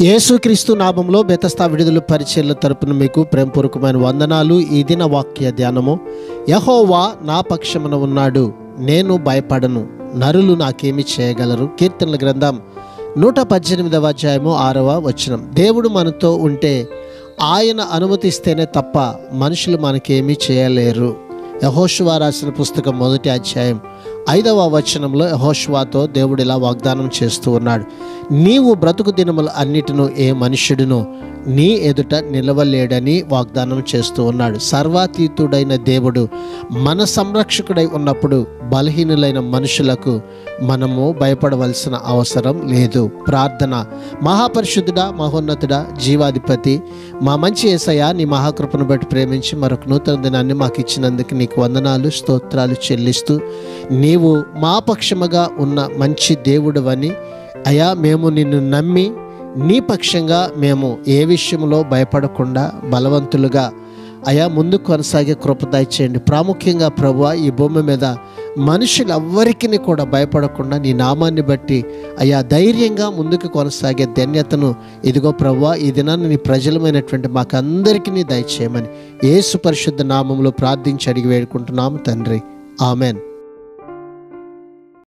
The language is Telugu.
యేసుక్రీస్తు నామములో బెతస్తా విడుదల పరిచర్ల తరపున మీకు ప్రేమపూర్వకమైన వందనాలు. ఈ దిన వాక్య ధ్యానము. యెహోవా నా పక్షమున ఉన్నాడు, నేను భయపడను, నరులు నాకేమి చేయగలరు. కీర్తనల గ్రంథం 118వ అధ్యాయము 6వ వచనం. దేవుడు మనతో ఉంటే ఆయన అనుమతిస్తేనే తప్ప మనుషులు మనకేమీ చేయలేరు. యెహోషువ రాసిన పుస్తకం 1వ అధ్యాయం 5వ వచనంలో యెహోషువతో దేవుడు ఇలా వాగ్దానం చేస్తూ ఉన్నాడు, నీవు బ్రతుకు దినములు అన్నిటిను ఏ మనుష్యుడును నీ ఎదుట నిలవలేడని వాగ్దానం చేస్తూ ఉన్నాడు. సర్వాతీతుడైన దేవుడు మన సంరక్షకుడై ఉన్నప్పుడు బలహీనులైన మనుషులకు మనము భయపడవలసిన అవసరం లేదు. ప్రార్థన. మహాపరిశుద్ధుడా, మహోన్నతుడా, జీవాధిపతి, మా మంచి యేసయ్య, నీ మహాకృపను బట్టి ప్రేమించి మరొక నూతన దినాన్ని మాకు ఇచ్చినందుకు నీకు వందనాలు, స్తోత్రాలు చెల్లిస్తూ, నీవు మా పక్షముగా ఉన్న మంచి దేవుడవని అయ్యా, మేము నిన్ను నమ్మి నీ పక్షంగా మేము ఏ విషయంలో భయపడకుండా బలవంతులుగా అయా ముందుకు కొనసాగే కృప దయచేయండి. ప్రాముఖ్యంగా ప్రభువా, ఈ భూమి మీద మనుషులెవ్వరికీ కూడా భయపడకుండా నీ నామాన్ని బట్టి అయా ధైర్యంగా ముందుకు కొనసాగే ధన్యతను ఇదిగో ప్రభువా, ఈ దినాన్ని నీ ప్రజలమైనటువంటి మాకందరికీ దయచేయమని యేసు పరిశుద్ధ నామంలో ప్రార్థించి అడిగి వేడుకుంటున్నాము తండ్రి. ఆమెన్.